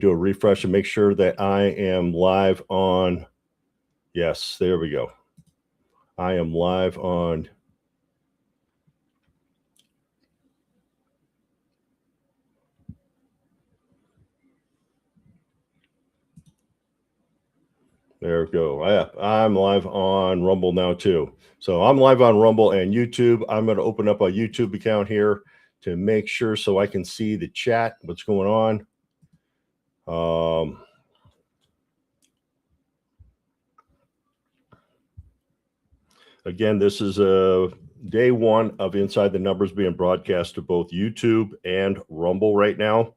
do a refresh and make sure that I am live on. Yes, there we go. I am live on. There we go. I'm live on Rumble now too. So I'm live on Rumble and YouTube. I'm going to open up a YouTube account here to make sure so I can see the chat, what's going on. Again, this is day one of Inside the Numbers being broadcast to both YouTube and Rumble right now.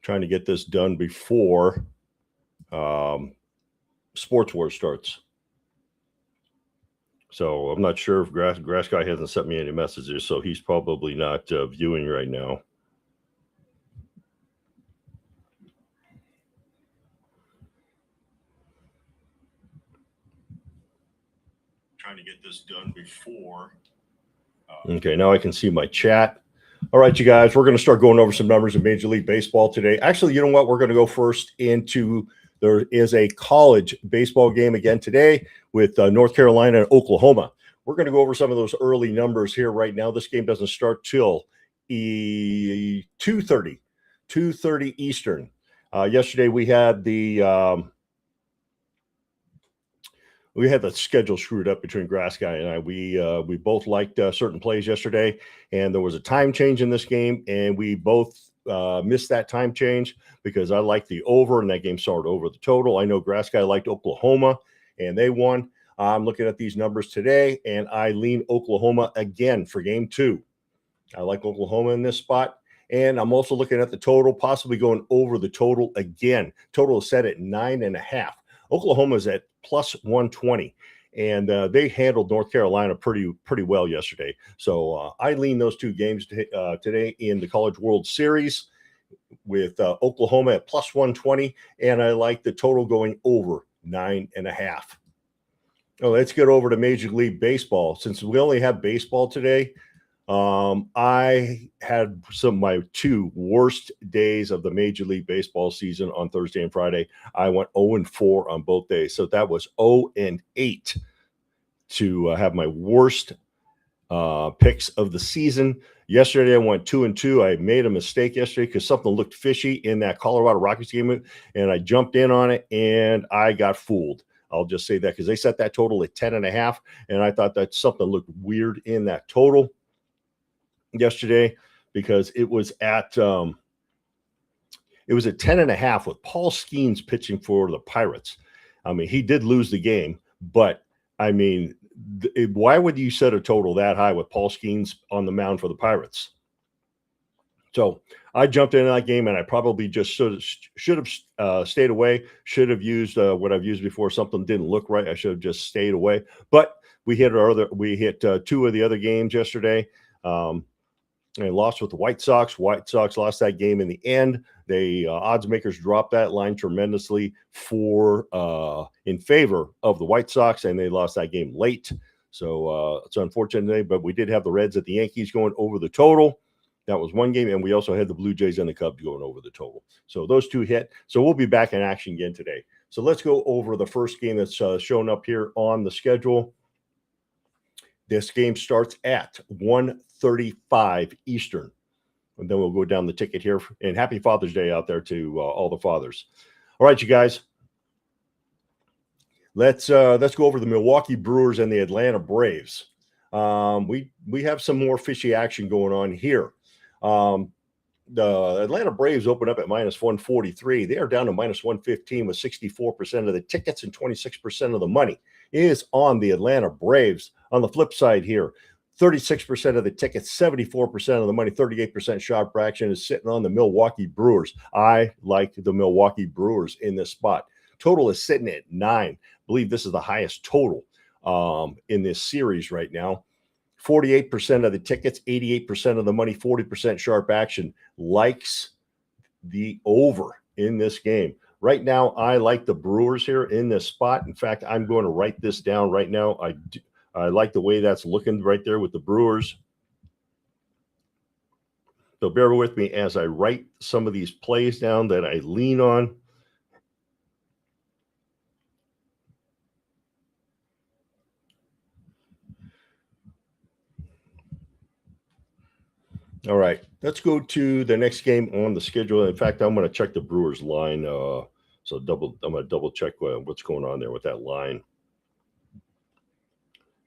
Trying to get this done before Sports War starts. So I'm not sure if Grass Guy hasn't sent me any messages, so he's probably not viewing right now. Trying to get this done before. Okay, now I can see my chat. All right, you guys, we're going to start going over some numbers in Major League Baseball today. Actually, you know what? We're going to go first into there is a college baseball game again today with North Carolina and Oklahoma. We're going to go over some of those early numbers here right now. This game doesn't start till 2:30 Eastern. Yesterday we had the schedule screwed up between Grass Guy and I. We both liked certain plays yesterday, and there was a time change in this game, and we both missed that time change because I liked the over, and that game started over the total. I know Grass Guy liked Oklahoma, and they won. I'm looking at these numbers today, and I lean Oklahoma again for game two. I like Oklahoma in this spot. And I'm also looking at the total, possibly going over the total again. Total is set at 9.5. Oklahoma's at plus 120, and they handled North Carolina pretty well yesterday. So I lean those two games today in the College World Series with Oklahoma at plus 120, and I like the total going over 9.5. Oh, let's get over to Major League Baseball. Since we only have baseball today, I had some of my two worst days of the Major League Baseball season on Thursday and Friday. I went 0-4 on both days. So that was 0-8 to have my worst picks of the season. Yesterday, I went 2-2. I made a mistake yesterday because something looked fishy in that Colorado Rockies game, and I jumped in on it, and I got fooled. I'll just say that because they set that total at 10.5, and I thought that something looked weird in that total yesterday because it was at 10.5 with Paul Skeens pitching for the Pirates. I mean, he did lose the game, but I mean, why would you set a total that high with Paul Skeens on the mound for the Pirates? So I jumped into that game, and I probably just should have stayed away. Should have used what I've used before. Something didn't look right. I should have just stayed away. But we hit two of the other games yesterday. And lost with the White Sox. White Sox lost that game in the end. They odds makers dropped that line tremendously in favor of the White Sox, and they lost that game late. So it's unfortunate, but we did have the Reds at the Yankees going over the total. That was one game, and we also had the Blue Jays and the Cubs going over the total. So those two hit. So we'll be back in action again today. So let's go over the first game that's shown up here on the schedule. This game starts at 1:35 Eastern. And then we'll go down the ticket here. And happy Father's Day out there to all the fathers. All right, you guys. Let's go over the Milwaukee Brewers and the Atlanta Braves. We have some more fishy action going on here. The Atlanta Braves open up at minus 143. They are down to minus 115 with 64% of the tickets and 26% of the money is on the Atlanta Braves. On the flip side here, 36% of the tickets, 74% of the money, 38% sharp fraction is sitting on the Milwaukee Brewers. I like the Milwaukee Brewers in this spot. Total is sitting at 9. I believe this is the highest total in this series right now. 48% of the tickets, 88% of the money, 40% sharp action likes the over in this game. Right now, I like the Brewers here in this spot. In fact, I'm going to write this down right now. I like the way that's looking right there with the Brewers. So bear with me as I write some of these plays down that I lean on. All right, let's go to the next game on the schedule. In fact, I'm going to check the Brewers line. I'm going to double check what's going on there with that line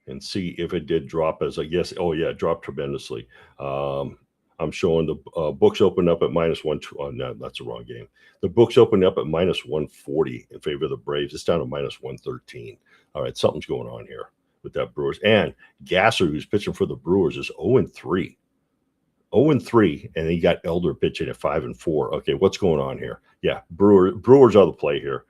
and see if it did drop as I guess. Oh yeah, it dropped tremendously. I'm showing the books open up at -1. Oh, no, that's the wrong game. The books opened up at -140 in favor of the Braves. It's down to -113. All right, something's going on here with that Brewers. And Gasser, who's pitching for the Brewers, is 0-3. 0-3, and he got Elder pitching at 5-4. Okay, what's going on here? Yeah, Brewers are the play here.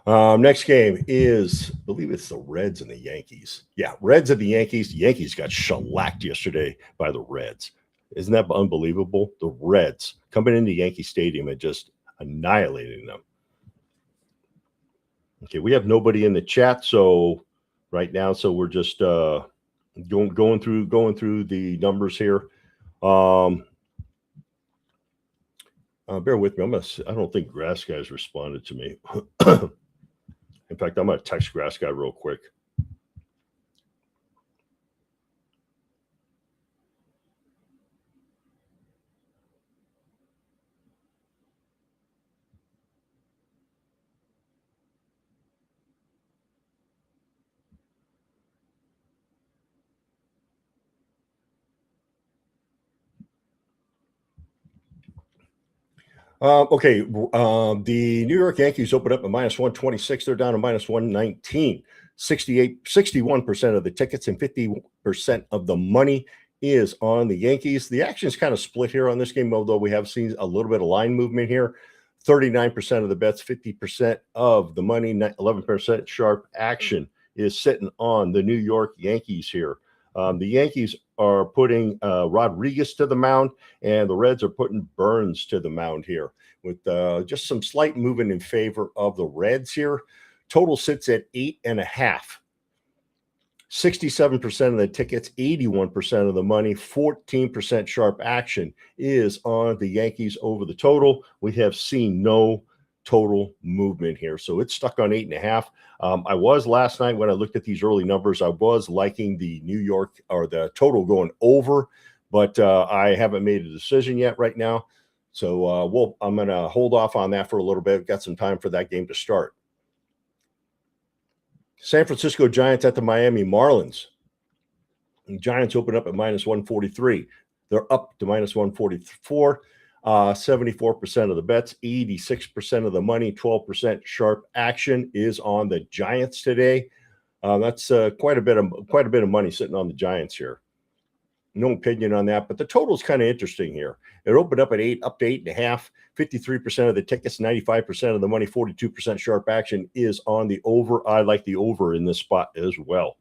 Next game is, I believe it's the Reds and the Yankees. Yeah, Reds and the Yankees. The Yankees got shellacked yesterday by the Reds. Isn't that unbelievable? The Reds coming into Yankee Stadium and just annihilating them. Okay, we have nobody in the chat, so right now, so we're just going through the numbers here. Bear with me. I don't think Grass Guy's responded to me. In fact, I'm going to text Grass Guy real quick. Okay, the New York Yankees opened up at -126. They're down to -119. 61% of the tickets and 50% of the money is on the Yankees. The action is kind of split here on this game, although we have seen a little bit of line movement here. 39% of the bets, 50% of the money, 11% sharp action is sitting on the New York Yankees here. The Yankees are putting Rodriguez to the mound, and the Reds are putting Burns to the mound here with just some slight movement in favor of the Reds here. Total sits at 8.5. 67% of the tickets, 81% of the money, 14% sharp action is on the Yankees over the total. We have seen no total movement here. So it's stuck on 8.5. I was last night when I looked at these early numbers, I was liking the New York or the total going over, but I haven't made a decision yet right now. So I'm going to hold off on that for a little bit. Got some time for that game to start. San Francisco Giants at the Miami Marlins. The Giants open up at -143. They're up to -144. 74% of the bets, 86% of the money, 12% sharp action is on the Giants today. That's quite a bit of money sitting on the Giants here. No opinion on that, but the total is kind of interesting here. It opened up at 8, up to 8.5. 53% of the tickets, 95% of the money, 42% sharp action is on the over. I like the over in this spot as well.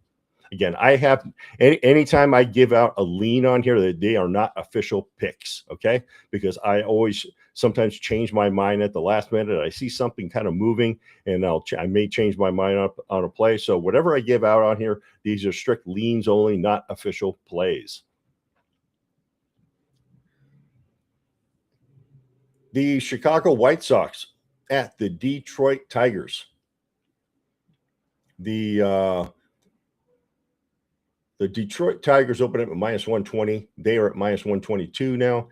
Again, I have anytime I give out a lean on here, that they are not official picks, okay? Because I always sometimes change my mind at the last minute. I see something kind of moving, and I may change my mind up on a play. So whatever I give out on here, these are strict leans only, not official plays. The Chicago White Sox at the Detroit Tigers. The Detroit Tigers open up at -120. They are at -122 now.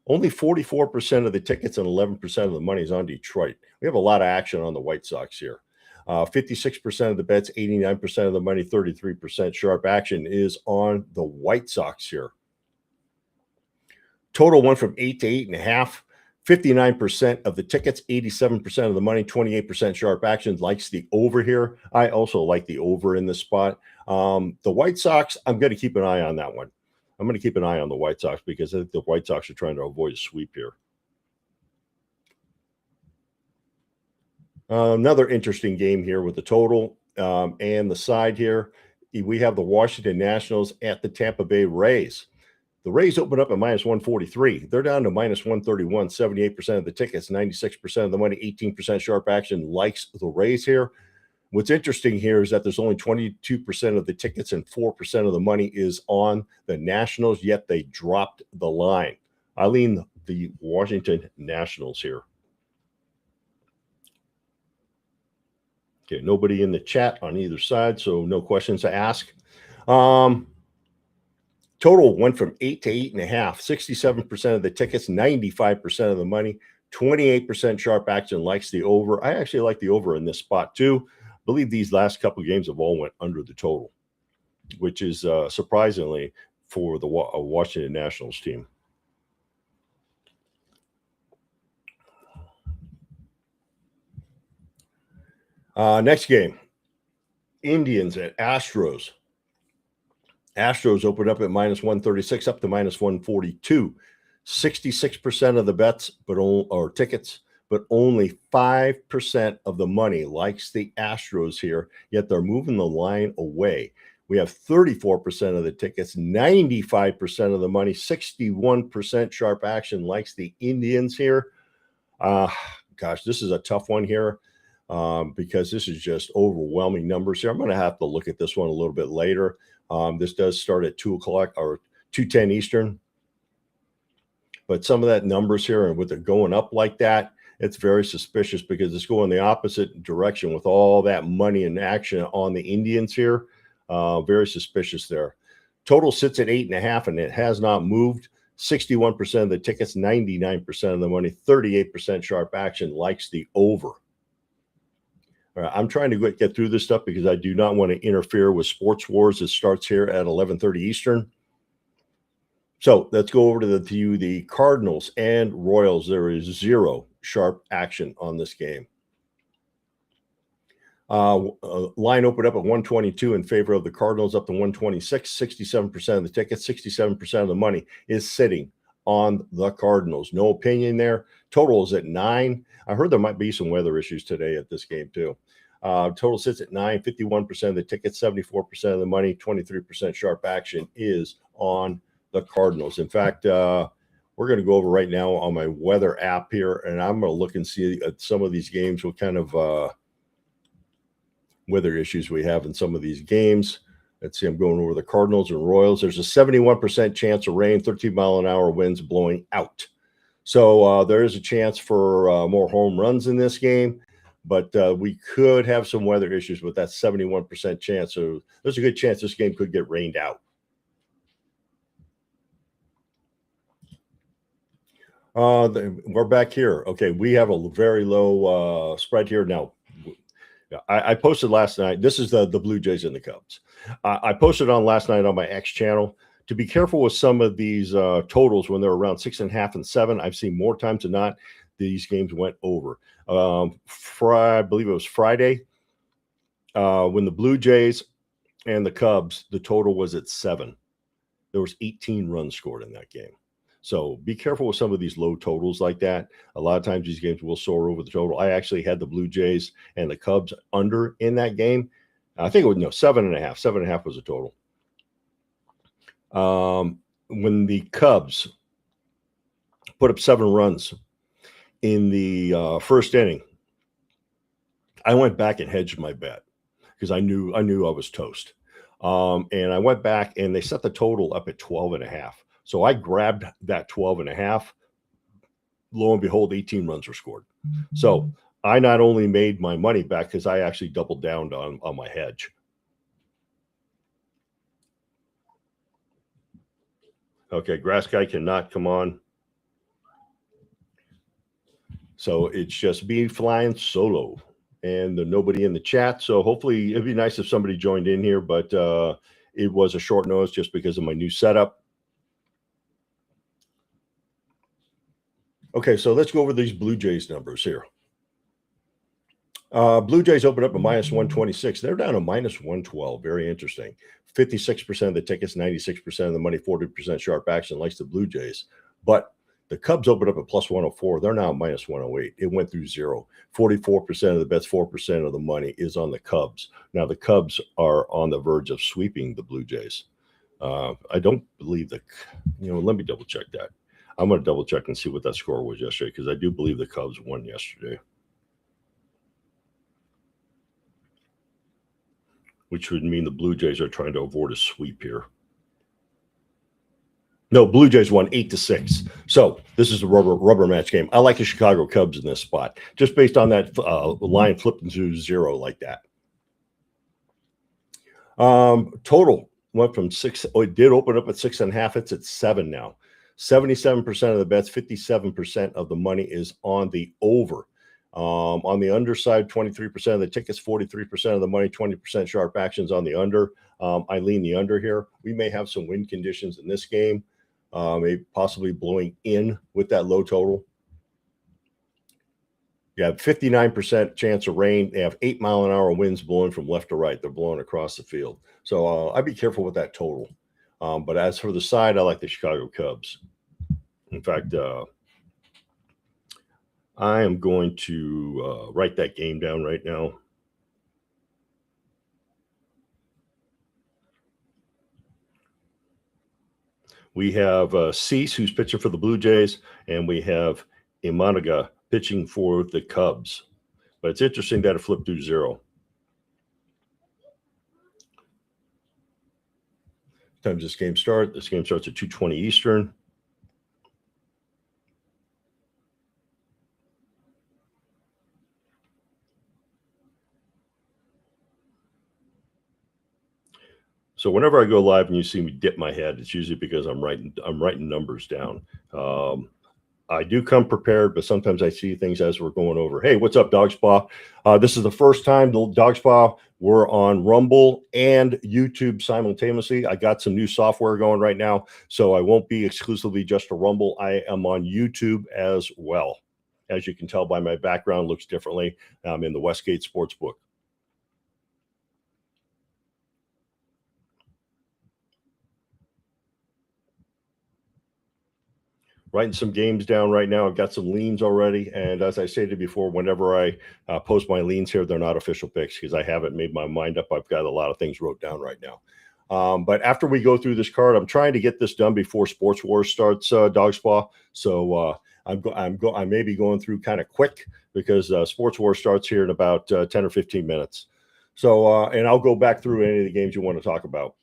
Only 44% of the tickets and 11% of the money is on Detroit. We have a lot of action on the White Sox here. 56% of the bets, 89% of the money, 33% sharp action is on the White Sox here. Total went from 8 to 8.5. 59% of the tickets, 87% of the money, 28% sharp action likes the over here. I also like the over in this spot. The White Sox, I'm going to keep an eye on that one. I'm going to keep an eye on the White Sox because I think the White Sox are trying to avoid a sweep here. Another interesting game here with the total and the side here. We have the Washington Nationals at the Tampa Bay Rays. The Rays open up at minus 143. They're down to minus 131, 78% of the tickets, 96% of the money, 18% sharp action likes the Rays here. What's interesting here is that there's only 22% of the tickets and 4% of the money is on the Nationals, yet they dropped the line. I lean the Washington Nationals here. Okay, nobody in the chat on either side, so no questions to ask. Total went from 8 to 8.5, 67% of the tickets, 95% of the money, 28% sharp action likes the over. I actually like the over in this spot too. I believe these last couple of games have all went under the total, which is surprisingly for the Washington Nationals team. Next game, Indians at Astros. Astros opened up at minus 136 up to minus 142. 66% of the bets, or tickets, but only 5% of the money likes the Astros here, yet they're moving the line away. We have 34% of the tickets, 95% of the money, 61% sharp action likes the Indians here. Gosh, this is a tough one here because this is just overwhelming numbers here. I'm going to have to look at this one a little bit later. This does start at 2 o'clock or 2:10 Eastern. But some of that numbers here, and with it going up like that, it's very suspicious because it's going the opposite direction with all that money and action on the Indians here. Very suspicious there. Total sits at 8.5, and it has not moved. 61% of the tickets, 99% of the money, 38% sharp action likes the over. All right, I'm trying to get through this stuff because I do not want to interfere with Sports Wars. It starts here at 11:30 Eastern. So let's go over to the Cardinals and Royals. There is zero sharp action on this game. Line opened up at 122 in favor of the Cardinals, up to 126. 67% of the tickets, 67% of the money is sitting on the Cardinals. No opinion there. Total is at 9. I heard there might be some weather issues today at this game too. Total sits at 9. 51% of the tickets, 74% of the money, 23% sharp action is on the Cardinals. In fact, we're going to go over right now on my weather app here, and I'm going to look and see at some of these games what kind of weather issues we have in some of these games. Let's see, I'm going over the Cardinals and Royals. There's a 71% chance of rain, 13-mile-an-hour winds blowing out. So there is a chance for more home runs in this game, but we could have some weather issues with that 71% chance. So there's a good chance this game could get rained out. We're back here. Okay, we have a very low spread here now. I posted last night. This is the Blue Jays and the Cubs. I posted on last night on my X channel to be careful with some of these totals when they're around 6.5 and 7. I've seen more times than not these games went over. I believe it was Friday when the Blue Jays and the Cubs, the total was at 7. There was 18 runs scored in that game. So be careful with some of these low totals like that. A lot of times these games will soar over the total. I actually had the Blue Jays and the Cubs under in that game. I think it was 7.5. 7.5 was the total. When the Cubs put up 7 runs in the first inning, I went back and hedged my bet because I knew I was toast. And I went back and they set the total up at 12.5. So I grabbed that 12.5. Lo and behold, 18 runs were scored. So I not only made my money back because I actually doubled down on my hedge. Okay, Grass Guy cannot come on. So it's just me flying solo and nobody in the chat. So hopefully it'd be nice if somebody joined in here, but it was a short notice just because of my new setup. Okay, so let's go over these Blue Jays numbers here. Blue Jays opened up at minus 126. They're down to minus 112. Very interesting. 56% of the tickets, 96% of the money, 40% sharp action likes the Blue Jays. But The Cubs opened up at plus 104. They're now minus 108. It went through zero. 44% of the bets, 4% of the money is on the Cubs. Now, the Cubs are on the verge of sweeping the Blue Jays. I don't believe let me double check that. I'm going to double check and see what that score was yesterday, because I do believe the Cubs won yesterday, which would mean the Blue Jays are trying to avoid a sweep here. No, Blue Jays won 8-6. So this is a rubber match game. I like the Chicago Cubs in this spot, just based on that line flipping to zero like that. Total went from 6. Oh, it did open up at 6.5. It's at 7 now. 77% of the bets, 57% of the money is on the over. On the underside, 23% of the tickets, 43% of the money, 20% sharp actions on the under. I lean the under here. We may have some wind conditions in this game, maybe possibly blowing in with that low total. You have 59% chance of rain. They have 8-mile-an-hour winds blowing from left to right. They're blowing across the field. So I'd be careful with that total. But as for the side, I like the Chicago Cubs. In fact, I am going to write that game down right now. We have Cease, who's pitching for the Blue Jays, and we have Imanaga pitching for the Cubs. But it's interesting that it flipped through zero. Time does this game start? This game starts at 2:20 Eastern. So whenever I go live and you see me dip my head, it's usually because I'm writing numbers down. I do come prepared, but sometimes I see things as we're going over. Hey, what's up, Dog Spa? This is the first time the Dog Spa we're on Rumble and YouTube simultaneously. I got some new software going right now, so I won't be exclusively just a Rumble. I am on YouTube as well. As you can tell by my background, looks differently. I'm in the Westgate Sportsbook. Writing some games down right now. I've got some leans already. And as I stated before, whenever I post my leans here, they're not official picks because I haven't made my mind up. I've got a lot of things wrote down right now. But after we go through this card, I'm trying to get this done before Sports Wars starts, Dog Spa. So I may be going through kind of quick because Sports Wars starts here in about 10 or 15 minutes. So, and I'll go back through any of the games you want to talk about.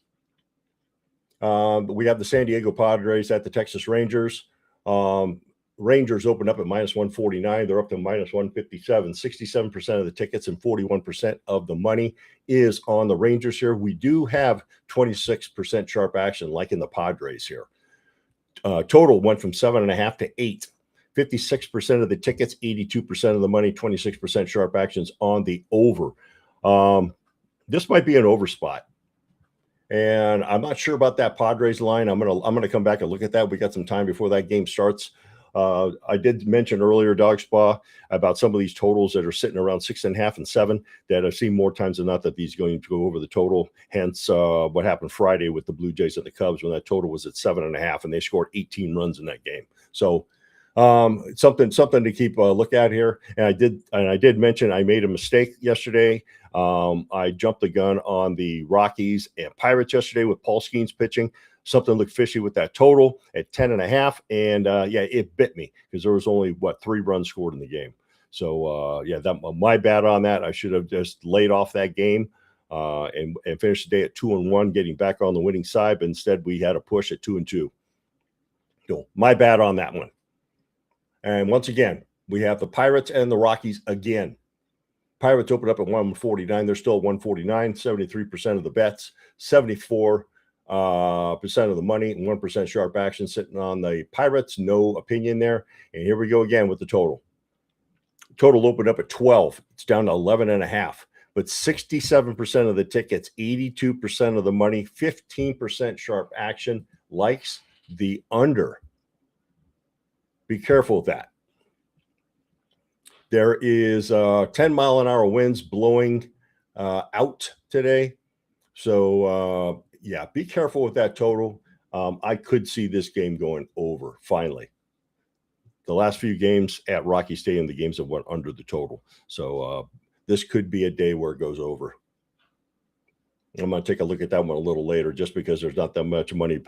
We have the San Diego Padres at the Texas Rangers. Rangers opened up at minus 149. They're up to minus 157. 67% of the tickets and 41% of the money is on the Rangers here. We do have 26% sharp action, like in the Padres here. Total went from 7.5 to 8. 56% of the tickets, 82% of the money, 26% sharp actions on the over. This might be an over spot. And I'm not sure about that Padres line. I'm gonna come back and look at that. We got some time before that game starts. I did mention earlier, Dog Spa, about some of these totals that are sitting around 6.5 and 7 that I've seen more times than not that these going to go over the total. Hence, what happened Friday with the Blue Jays and the Cubs when that total was at 7.5 and they scored 18 runs in that game. So something to keep a look at here. And I did mention I made a mistake yesterday. I jumped the gun on the Rockies and Pirates yesterday with Paul Skeens pitching. Something looked fishy with that total at 10.5. And yeah, it bit me because there was only 3 runs scored in the game. So yeah, my bad on that. I should have just laid off that game and finished the day at 2-1, getting back on the winning side. But instead, we had a push at 2-2. So my bad on that one. And once again, we have the Pirates and the Rockies again. Pirates opened up at 149. They're still at 149, 73% of the bets, 74% of the money, and 1% sharp action sitting on the Pirates. No opinion there. And here we go again with the total. Total opened up at 12. It's down to 11.5. But 67% of the tickets, 82% of the money, 15% sharp action likes the under. Be careful with that. There is 10-mile-an-hour winds blowing out today. So, yeah, be careful with that total. I could see this game going over finally. the last few games at Rocky Stadium, the games have went under the total. So this could be a day where it goes over. I'm going to take a look at that one a little later, just because there's not that much money.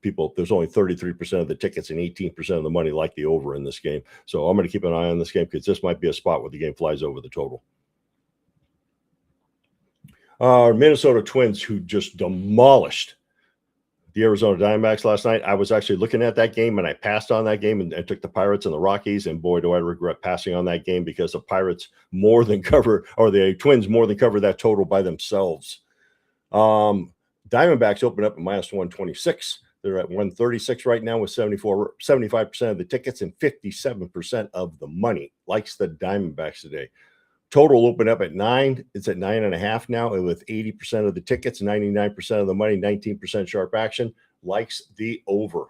People, there's only 33% of the tickets and 18% of the money like the over in this game. So I'm going to keep an eye on this game, because this might be a spot where the game flies over the total. Minnesota Twins, who just demolished the Arizona Diamondbacks last night. I was actually looking at that game, and I passed on that game and took the Pirates and the Rockies. And boy, do I regret passing on that game, because the Pirates more than cover, or the Twins more than cover that total by themselves. Diamondbacks open up at -126. They're at 136 right now with 75% of the tickets and 57% of the money. Likes the Diamondbacks today. Total open up at 9. It's at 9.5 now, and with 80% of the tickets, 99% of the money, 19% sharp action. Likes the over.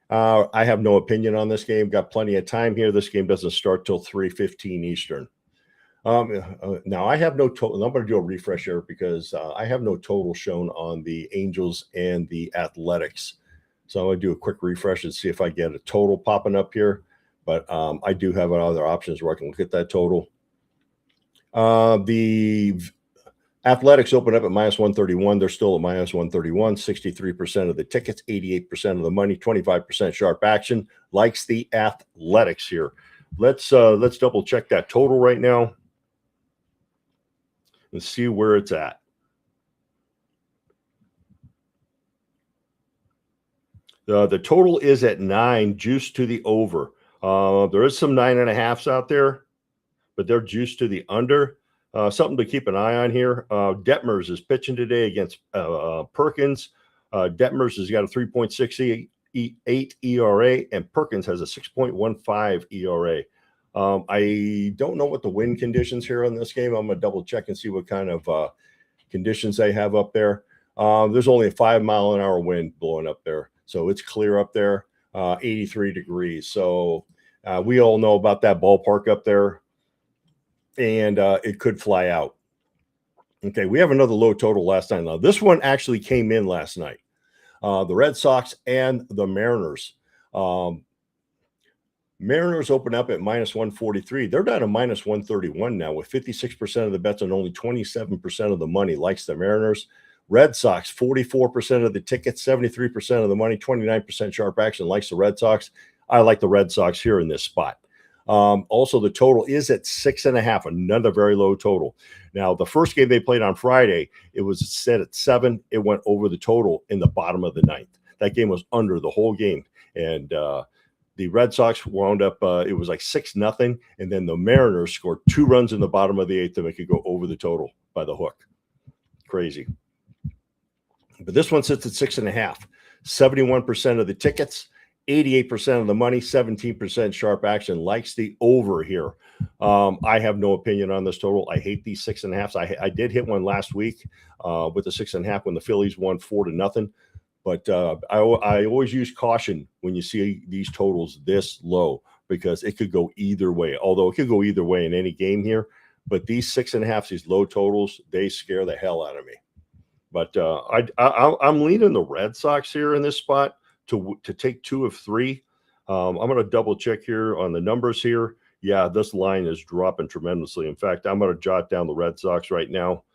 I have no opinion on this game. Got plenty of time here. This game doesn't start till 3:15 Eastern. Now I have no total. I'm going to do a refresh here, because I have no total shown on the Angels and the Athletics. So I'm going to do a quick refresh and see if I get a total popping up here. But I do have other options where I can look at that total. The Athletics open up at -131. They're still at -131. 63% of the tickets, 88% of the money, 25% sharp action. Likes the Athletics here. Let's double check that total right now and see where it's at. The total is at 9, juiced to the over. There is some 9.5s out there, but they're juiced to the under. Something to keep an eye on here. Detmers is pitching today against Perkins. Detmers has got a 3.68 ERA, and Perkins has a 6.15 ERA. I don't know what the wind conditions here on this game. I'm going to double check and see what kind of conditions they have up there. There's only a 5-mile-an-hour wind blowing up there, so it's clear up there. 83 degrees. So we all know about that ballpark up there, and it could fly out. Okay, we have another low total last night. Now, this one actually came in last night. The Red Sox and the Mariners. Mariners open up at -143. They're down to -131 now, with 56% of the bets and only 27% of the money. Likes the Mariners. Red Sox, 44% of the tickets, 73% of the money, 29% sharp action. Likes the Red Sox. I like the Red Sox here in this spot. Also, the total is at 6.5, another very low total. Now, the first game they played on Friday, it was set at 7. It went over the total in the bottom of the 9th. That game was under the whole game. And the Red Sox wound up, it was like 6-0. And then the Mariners scored 2 runs in the bottom of the 8th to make it go over the total by the hook. Crazy. But this one sits at 6.5. 71% of the tickets, 88% of the money, 17% sharp action. Likes the over here. I have no opinion on this total. I hate these 6.5s. I did hit one last week with the 6.5 when the Phillies won 4-0. But I always use caution when you see these totals this low, because it could go either way. Although it could go either way in any game here. But these 6.5s, these low totals, they scare the hell out of me. But I'm leaning the Red Sox here in this spot to take 2 of 3. I'm going to double check here on the numbers here. Yeah, this line is dropping tremendously. In fact, I'm going to jot down the Red Sox right now.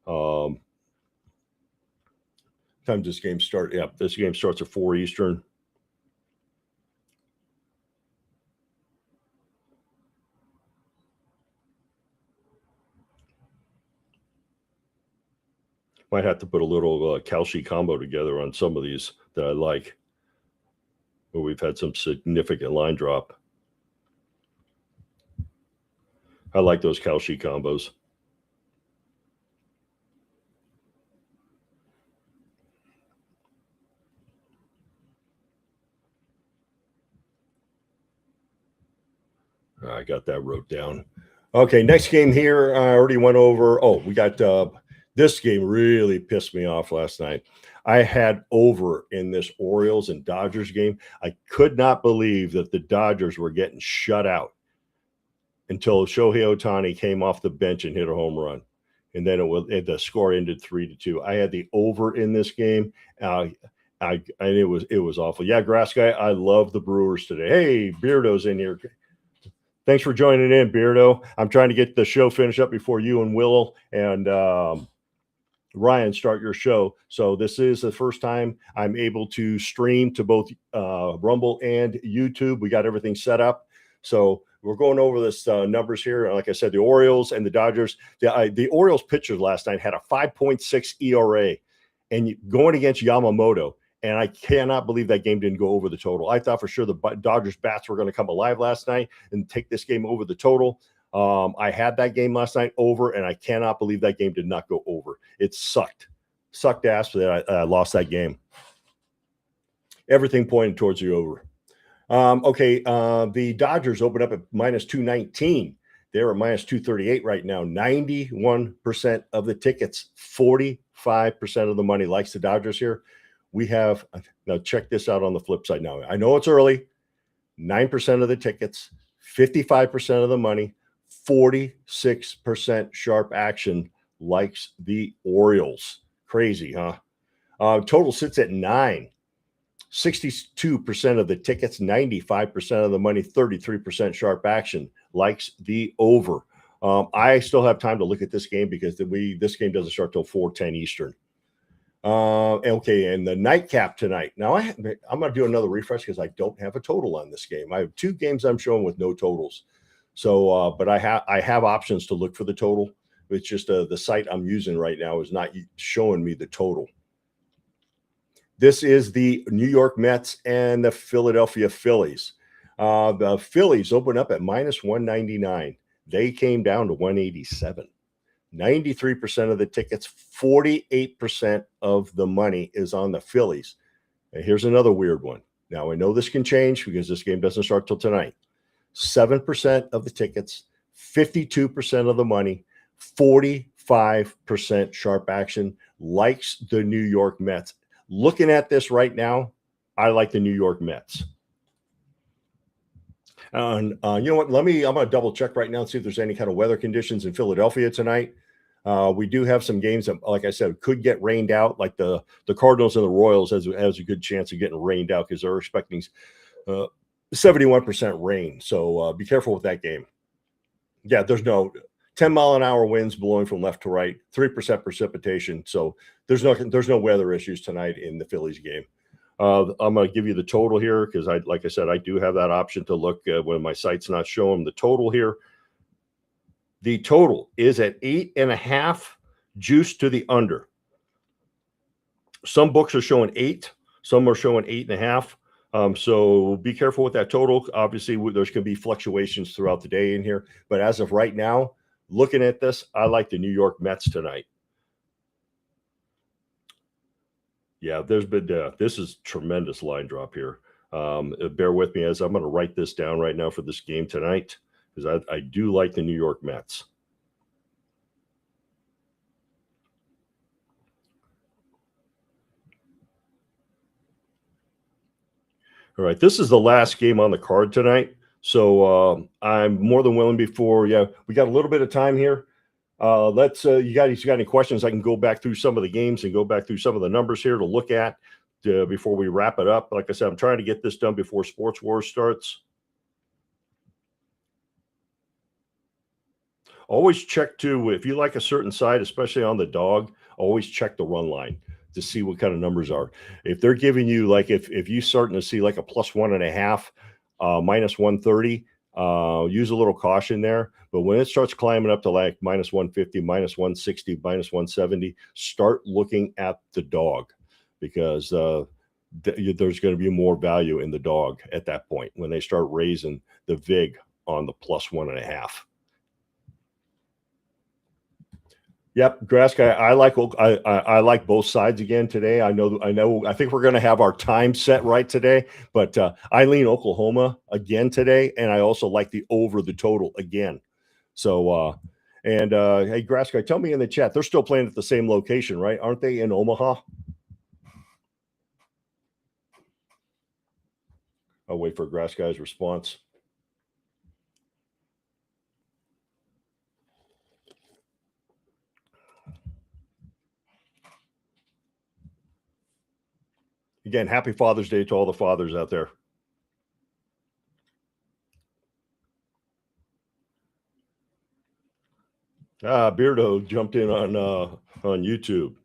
Time this game start? Yeah, this game starts at 4 Eastern. Might have to put a little Kalshi combo together on some of these that I like, where we've had some significant line drop. I like those Kalshi combos. I got that wrote down. Okay, next game here. I already went over. Oh, we got this game really pissed me off last night. I had over in this Orioles and Dodgers game. I could not believe that the Dodgers were getting shut out until Shohei Ohtani came off the bench and hit a home run. And then the score ended 3-2. I had the over in this game. And it was awful. Yeah, Grass Guy, I love the Brewers today. Hey, Beardo's in here. Thanks for joining in, Beardo. I'm trying to get the show finished up before you and Will and Ryan start your show. So this is the first time I'm able to stream to both Rumble and YouTube. We got everything set up. So we're going over this numbers here. Like I said, the Orioles and the Dodgers. The Orioles pitchers last night had a 5.6 ERA, and going against Yamamoto. And I cannot believe that game didn't go over the total. I thought for sure the Dodgers bats were going to come alive last night and take this game over the total. I had that game last night over, and I cannot believe that game did not go over. It sucked ass that I lost that game. Everything pointed towards the over. The Dodgers open up at minus 219. They're at minus 238 right now. 91% of the tickets, 45% of the money likes the Dodgers here. We have, now check this out on the flip side now. I know it's early. 9% of the tickets, 55% of the money, 46% sharp action likes the Orioles. Crazy, huh? Total sits at 9. 62% of the tickets, 95% of the money, 33% sharp action likes the over. I still have time to look at this game because this game doesn't start till 4:10 Eastern. And the nightcap tonight. Now I'm going to do another refresh because I don't have a total on this game. I have 2 games I'm showing with no totals. So, but I have options to look for the total. It's just the site I'm using right now is not showing me the total. This is the New York Mets and the Philadelphia Phillies. The Phillies open up at minus 199. They came down to 187. 93% of the tickets, 48% of the money is on the Phillies. And here's another weird one. Now, I know this can change because this game doesn't start till tonight. 7% of the tickets, 52% of the money, 45% sharp action likes the New York Mets. Looking at this right now, I like the New York Mets. And you know what? I'm going to double check right now and see if there's any kind of weather conditions in Philadelphia tonight. We do have some games that, like I said, could get rained out. Like the Cardinals and the Royals has a good chance of getting rained out because they're expecting 71% rain. So be careful with that game. Yeah, there's no 10-mile-an-hour winds blowing from left to right, 3% precipitation. So there's no weather issues tonight in the Phillies game. I'm going to give you the total here because like I said, I do have that option to look when my site's not showing the total here. The total is at 8.5, juice to the under. Some books are showing 8. Some are showing 8.5. So be careful with that total. Obviously, there's going to be fluctuations throughout the day in here. But as of right now, looking at this, I like the New York Mets tonight. Yeah, there's been this is tremendous line drop here. Bear with me as I'm going to write this down right now for this game tonight because I do like the New York Mets. All right, this is the last game on the card tonight. So I'm more than willing before. Yeah, we got a little bit of time here. Let's you got any questions? I can go back through some of the games and go back through some of the numbers here to look at before we wrap it up. Like I said, I'm trying to get this done before Sports Wars starts. Always check too, if you like a certain side, especially on the dog, always check the run line to see what kind of numbers are. If they're giving you like if you starting to see like a plus 1.5, minus 130, use a little caution there. But when it starts climbing up to like minus 150, minus 160, minus 170, start looking at the dog because there's going to be more value in the dog at that point when they start raising the VIG on the plus 1.5. Yep, Grass Guy. I like both sides again today. I think we're going to have our time set right today, but I lean Oklahoma again today, and I also like the over the total again. So, hey, Grass Guy, tell me in the chat, they're still playing at the same location, right? Aren't they in Omaha? I'll wait for Grass Guy's response. Again, happy Father's Day to all the fathers out there. Beardo jumped in on YouTube.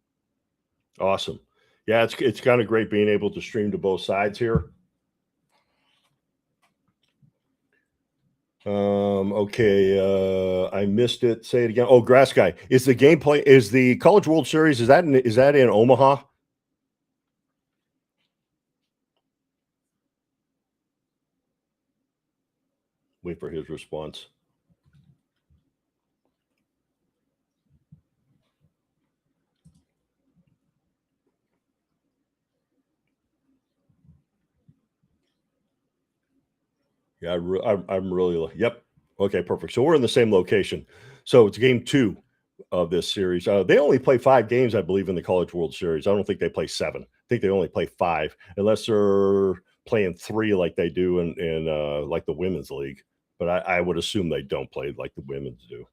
Awesome. Yeah, it's kind of great being able to stream to both sides here. Okay, I missed it. Say it again. Oh, Grass Guy. Is the gameplay, is the College World Series, is that in Omaha? Wait for his response. Yeah, I'm really, yep. Okay, perfect. So we're in the same location. So it's game 2 of this series. They only play 5 games, I believe, in the College World Series. I don't think they play 7. I think they only play 5, unless they're playing 3 like they do in like the women's league. But I would assume they don't play like the women's do.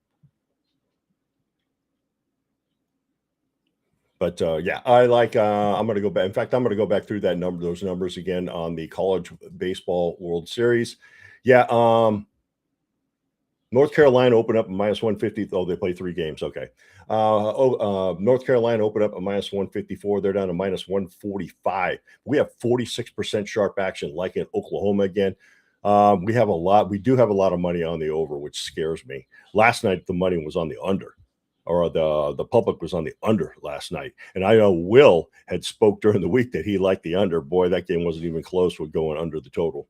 But yeah, I like. I'm going to go back. In fact, I'm going to go back through those numbers again on the College Baseball World Series. Yeah, North Carolina opened up a minus 150. Oh, they play 3 games. Okay. North Carolina opened up a minus 154. They're down to minus 145. We have 46% sharp action, like in Oklahoma again. We have a lot. We do have a lot of money on the over, which scares me. Last night, the money was on the under, or the public was on the under last night. And I know Will had spoke during the week that he liked the under. Boy, that game wasn't even close with going under the total.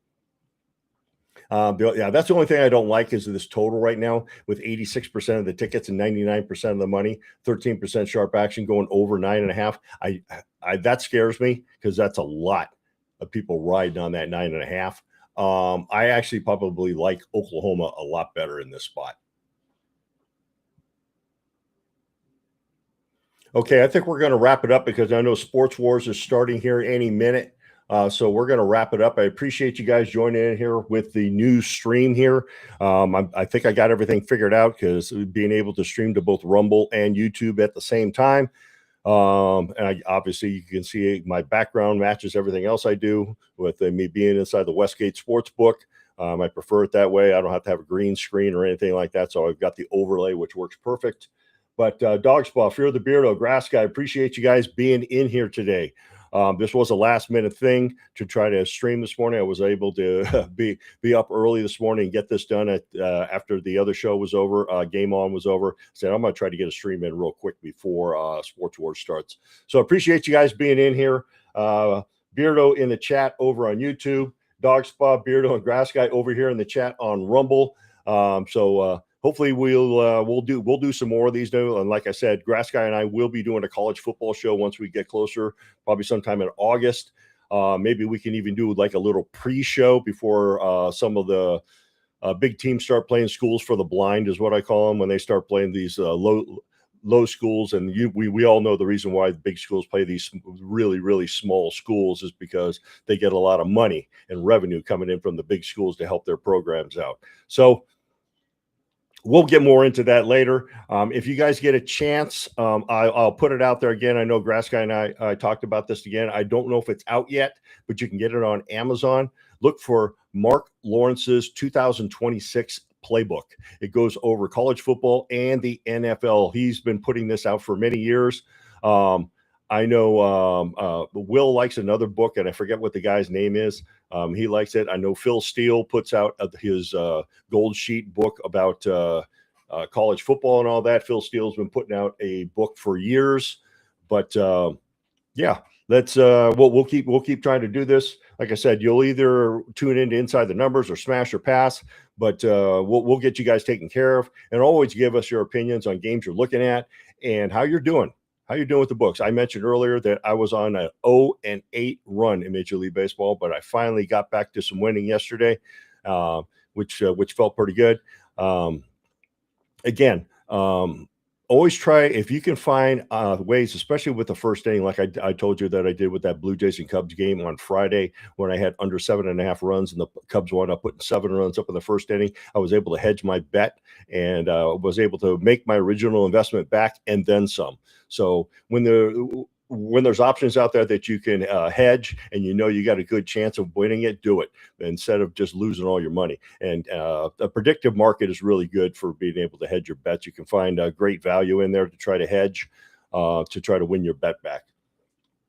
Yeah, that's the only thing I don't like is this total right now with 86% of the tickets and 99% of the money, 13% sharp action going over 9.5. That scares me because that's a lot of people riding on that 9.5. I actually probably like Oklahoma a lot better in this spot. Okay, I think we're going to wrap it up because I know Sports Wars is starting here any minute. So we're going to wrap it up. I appreciate you guys joining in here with the new stream here. I think I got everything figured out because being able to stream to both Rumble and YouTube at the same time. And obviously you can see my background matches everything else I do with me being inside the Westgate Sportsbook. I prefer it that way. I don't have to have a green screen or anything like that. So I've got the overlay, which works perfect. But Dogspaw, Fear the Beardo, Grass Guy, appreciate you guys being in here today. This was a last minute thing to try to stream this morning. I was able to be up early this morning and get this done after the other show was over. Game On was over. Said I'm going to try to get a stream in real quick before Sports Wars starts. So appreciate you guys being in here. Beardo in the chat over on YouTube. Dogspaw, Beardo, and Grass Guy over here in the chat on Rumble. Hopefully we'll do some more of these now. And like I said, Grass Guy and I will be doing a college football show once we get closer, probably sometime in August. Maybe we can even do like a little pre-show before some of the big teams start playing schools for the blind, is what I call them, when they start playing these low schools. And we all know the reason why the big schools play these really, really small schools is because they get a lot of money and revenue coming in from the big schools to help their programs out. So we'll get more into that later. If you guys get a chance, I'll put it out there again. I know Grass Guy and I talked about this again. I don't know if it's out yet, but you can get it on Amazon. Look for Mark Lawrence's 2026 playbook. It goes over college football and the NFL. He's been putting this out for many years. I know Will likes another book, and I forget what the guy's name is. He likes it. I know Phil Steele puts out his Gold Sheet book about college football and all that. Phil Steele's been putting out a book for years, but yeah, we'll keep trying to do this. Like I said, you'll either tune into Inside the Numbers or Smash or Pass, but we'll get you guys taken care of. And always give us your opinions on games you're looking at and how you're doing. How you doing with the books? I mentioned earlier that I was on an 0-8 run in Major League Baseball, but I finally got back to some winning yesterday, which felt pretty good. Again, always try, if you can find ways, especially with the first inning, like I told you that I did with that Blue Jays and Cubs game on Friday when I had under 7.5 runs and the Cubs wound up putting 7 runs up in the first inning. I was able to hedge my bet and was able to make my original investment back and then some. So when when there's options out there that you can hedge and you got a good chance of winning it, do it instead of just losing all your money. And the predictive market is really good for being able to hedge your bets. You can find great value in there to try to hedge, to try to win your bet back.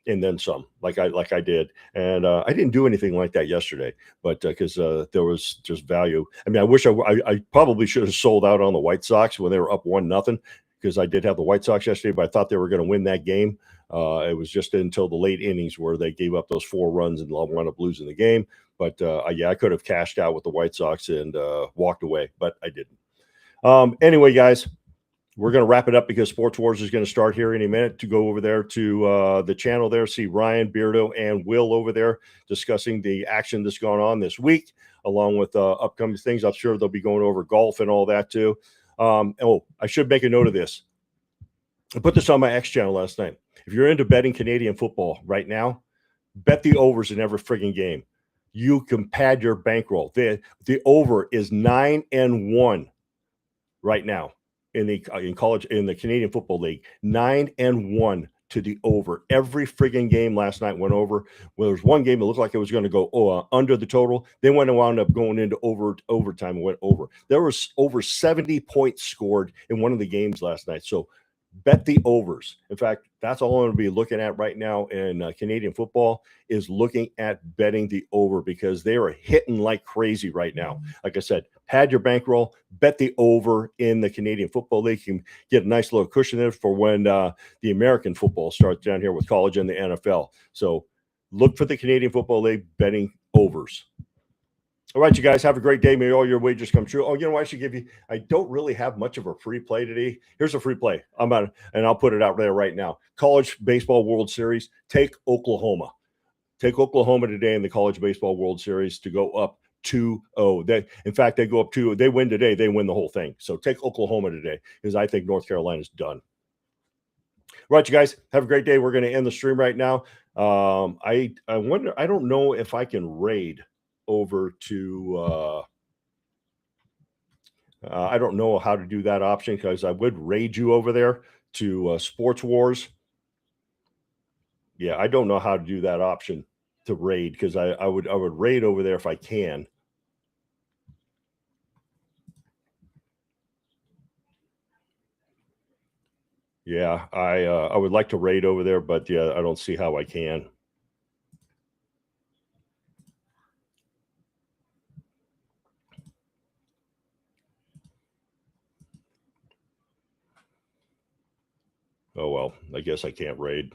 And then some, like I did, and I didn't do anything like that yesterday, but because there was just value. I mean, I wish I probably should have sold out on the White Sox when they were up 1-0, because I did have the White Sox yesterday, but I thought they were going to win that game. It was just until the late innings where they gave up those 4 runs and wound up losing the game. But I could have cashed out with the White Sox and walked away, but I didn't. Anyway, guys, we're going to wrap it up because Sports Wars is going to start here in a minute. To go over there to the channel there, see Ryan, Beardo, and Will over there discussing the action that's gone on this week, along with upcoming things. I'm sure they'll be going over golf and all that too. I should make a note of this. I put this on my X channel last night. If you're into betting Canadian football right now, bet the overs in every frigging game. You can pad your bankroll. The over is 9-1 right now in the Canadian Football League. 9-1 to the over. Every frigging game last night went over. Well, there was one game that looked like it was going to go under the total. Then when it wound up going into overtime, it went over. There was over 70 points scored in one of the games last night. So bet the overs. In fact, that's all I'm going to be looking at right now in Canadian football, is looking at betting the over, because they are hitting like crazy right now. Like I said, pad your bankroll, bet the over in the Canadian Football League. You can get a nice little cushion there for when the American football starts down here with college and the NFL. So look for the Canadian Football League betting overs. All right, you guys, have a great day. May all your wagers come true. Oh, you know what I should give you? I don't really have much of a free play today. Here's a free play. And I'll put it out there right now. College Baseball World Series. Take Oklahoma. Take Oklahoma today in the College Baseball World Series to go up 2-0. In fact, they go up 2-0. They win today, they win the whole thing. So take Oklahoma today, because I think North Carolina's done. All right, you guys, have a great day. We're going to end the stream right now. I wonder, I don't know if I can raid over to I don't know how to do that option, because I would raid you over there to Sports Wars. Yeah, I don't know how to do that option to raid, because I would raid over there if I can. Yeah, I would like to raid over there, but yeah, I don't see how I can. Oh, well, I guess I can't raid.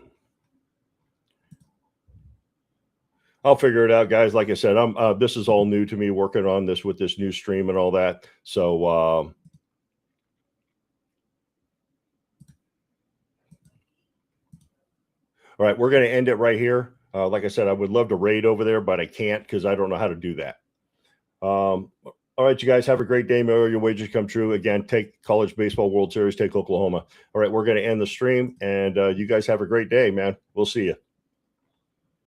I'll figure it out, guys. Like I said, this is all new to me, working on this with this new stream and all that. So, all right, we're going to end it right here. Like I said, I would love to raid over there, but I can't, because I don't know how to do that. All right, you guys, have a great day. May all your wagers come true. Again, take College Baseball World Series, take Oklahoma. All right, we're going to end the stream, and you guys have a great day, man. We'll see you.